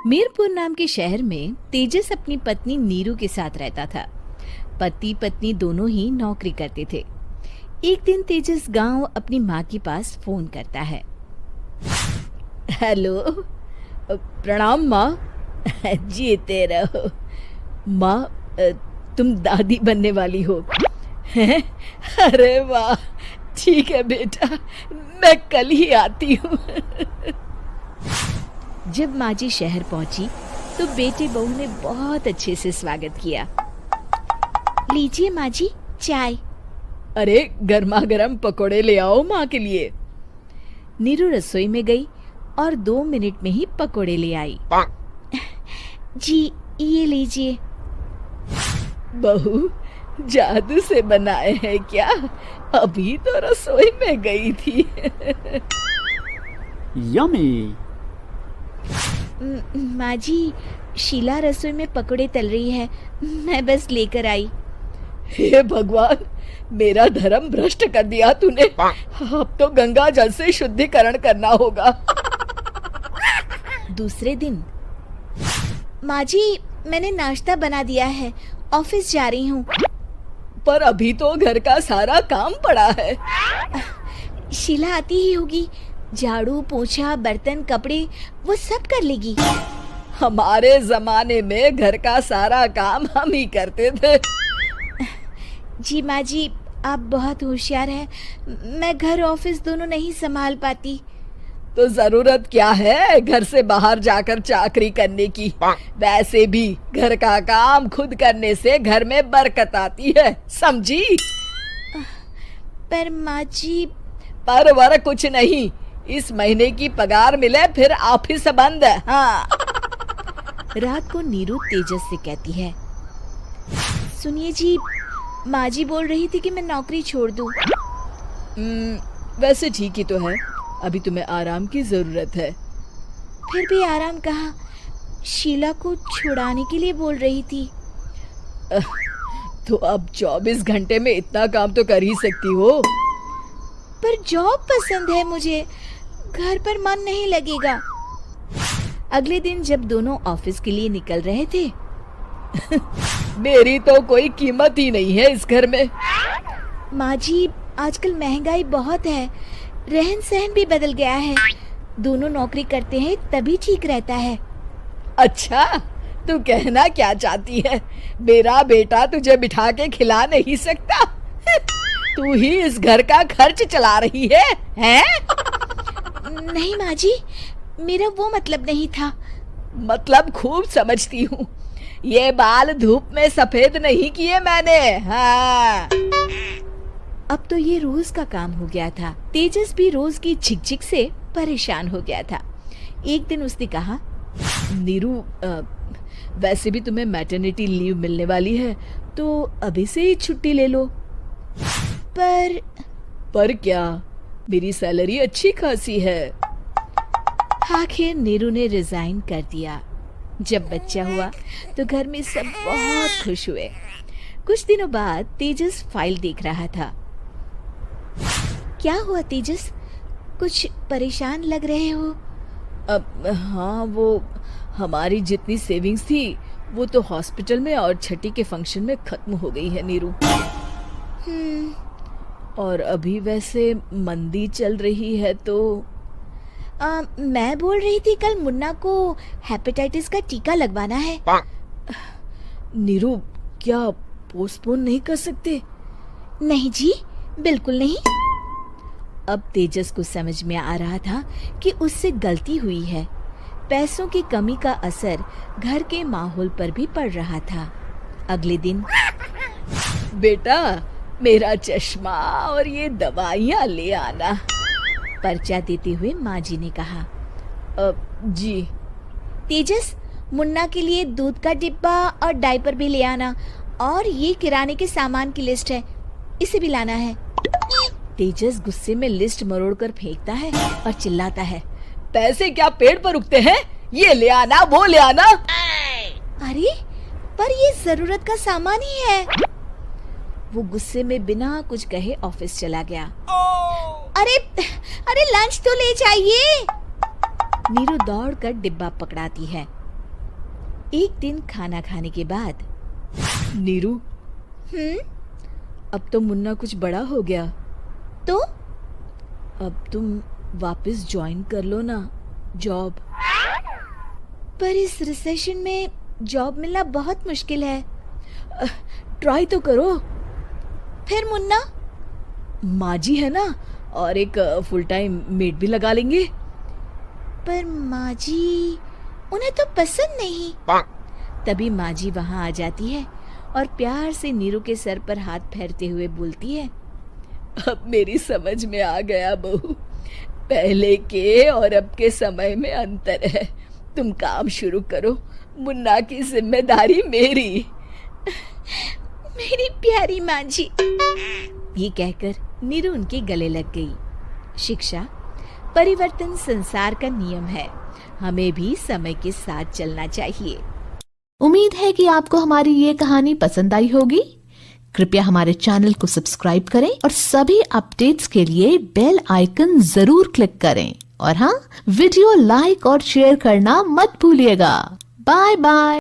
मीरपुर नाम के शहर में तेजस अपनी पत्नी नीरू के साथ रहता था। पति पत्नी दोनों ही नौकरी करते थे। एक दिन तेजस गांव अपनी माँ के पास फोन करता है। हेलो, प्रणाम माँ। जीते रहो माँ, तुम दादी बनने वाली हो हैं? अरे वाह, ठीक है बेटा, मैं कल ही आती हूँ। जब माँ जी शहर पहुंची तो बेटे बहू ने बहुत अच्छे से स्वागत किया। लीजिए माँ जी, चाय। अरे गर्मा गर्म पकोड़े ले आओ माँ के लिए। नीरू रसोई में गई और 2 मिनट में ही पकोड़े ले आई। जी ये लीजिए। बहू, जादू से बनाए हैं क्या? अभी तो रसोई में गई थी। यम्मी। माँ जी, शीला रसोई में पकोड़े तल रही है, मैं बस लेकर आई। हे भगवान, मेरा धर्म भ्रष्ट कर दिया तूने। अब तो गंगा जल से शुद्धिकरण करना होगा। दूसरे दिन, माँ जी मैंने नाश्ता बना दिया है, ऑफिस जा रही हूँ। पर अभी तो घर का सारा काम पड़ा है। शीला आती ही होगी, झाड़ू पोछा बर्तन कपड़े वो सब कर लेगी। हमारे जमाने में घर का सारा काम हम ही करते थे। जी माँ जी, आप बहुत होशियार हैं, मैं घर ऑफिस दोनों नहीं संभाल पाती। तो जरूरत क्या है घर से बाहर जाकर चाकरी करने की? वैसे भी घर का काम खुद करने से घर में बरकत आती है, समझी? पर माँ जी। पर वर कुछ नहीं, इस महीने की पगार मिले फिर ऑफिस बंद। हाँ। रात को नीरू तेजस से कहती है, सुनिए जी, माँ जी बोल रही थी कि मैं नौकरी छोड़ दूं। वैसे ठीक ही तो है, अभी तुम्हें आराम की जरूरत है। फिर भी आराम कहाँ, शीला को छुड़ाने के लिए बोल रही थी। तो अब 24 घंटे में इतना काम तो कर ही सकती हो। पर जॉब पसंद है मुझे, घर पर मन नहीं लगेगा। अगले दिन जब दोनों ऑफिस के लिए निकल रहे थे, मेरी तो कोई कीमत ही नहीं है इस घर में। माँ जी, आजकल महंगाई बहुत है, रहन सहन भी बदल गया है, दोनों नौकरी करते हैं तभी ठीक रहता है। अच्छा, तू कहना क्या चाहती है? मेरा बेटा तुझे बिठा के खिला नहीं सकता? तू ही इस घर का खर्च चला रही है, हैं? नहीं माँ जी, मेरा वो मतलब नहीं था। मतलब खूब समझती हूँ, ये बाल धूप में सफेद नहीं किए मैंने। हाँ। अब तो ये रोज का काम हो गया था। तेजस भी रोज की झिकझिक से परेशान हो गया था। एक दिन उसने कहा, नीरू, वैसे भी तुम्हें मैटरनिटी लीव मिलने वाली है, तो अभी से ही छुट्टी ले लो। पर क्या, मेरी सैलरी अच्छी खासी है। आखिर नीरू ने रिजाइन कर दिया। जब बच्चा हुआ तो घर में सब बहुत खुश हुए। कुछ दिनों बाद तेजस फाइल देख रहा था। क्या हुआ तेजस, कुछ परेशान लग रहे हो? हाँ, वो हमारी जितनी सेविंग्स थी वो तो हॉस्पिटल में और छठी के फंक्शन में खत्म हो गई है नीरू। और अभी वैसे मंदी चल रही है तो मैं बोल रही थी कल मुन्ना को हेपेटाइटिस का टीका लगवाना है। नीरू, क्या पोस्टपोन नहीं कर सकते? नहीं जी, बिल्कुल नहीं। अब तेजस को समझ में आ रहा था कि उससे गलती हुई है। पैसों की कमी का असर घर के माहौल पर भी पड़ रहा था। अगले दिन, बेटा मेरा चश्मा और ये दवाइयाँ ले आना, पर्चा देते हुए माँ जी ने कहा। जी। तेजस, मुन्ना के लिए दूध का डिब्बा और डायपर भी ले आना, और ये किराने के सामान की लिस्ट है, इसे भी लाना है। तेजस गुस्से में लिस्ट मरोड़कर फेंकता है और चिल्लाता है, पैसे क्या पेड़ पर उगते हैं? ये ले आना, वो ले आना। अरे पर ये जरूरत का सामान ही है। वो गुस्से में बिना कुछ कहे ऑफिस चला गया। अरे लंच तो ले जाइए। नीरू दौड़कर डिब्बा पकड़ाती है। एक दिन खाना खाने के बाद, नीरू, अब तो मुन्ना कुछ बड़ा हो गया, तो अब तुम वापस ज्वाइन कर लो ना जॉब। पर इस रिसेशन में जॉब मिलना बहुत मुश्किल है। ट्राई तो करो। फिर मुन्ना? माँ जी है ना, और एक फुल टाइम मेड भी लगा लेंगे। पर माँ जी, उन्हें तो पसंद नहीं। तभी माँ जी वहाँ आ जाती है और प्यार से नीरू के सर पर हाथ फेरते हुए बोलती है, अब मेरी समझ में आ गया बहू, पहले के और अब के समय में अंतर है। तुम काम शुरू करो, मुन्ना की जिम्मेदारी मेरी। मेरी प्यारी माँ जी। ये कहकर नीरू उनके गले लग गई। शिक्षा, परिवर्तन संसार का नियम है, हमें भी समय के साथ चलना चाहिए। उम्मीद है कि आपको हमारी ये कहानी पसंद आई होगी। कृपया हमारे चैनल को सब्सक्राइब करें और सभी अपडेट्स के लिए बेल आइकन जरूर क्लिक करें। और हाँ, वीडियो लाइक और शेयर करना मत भूलिएगा। Bye bye.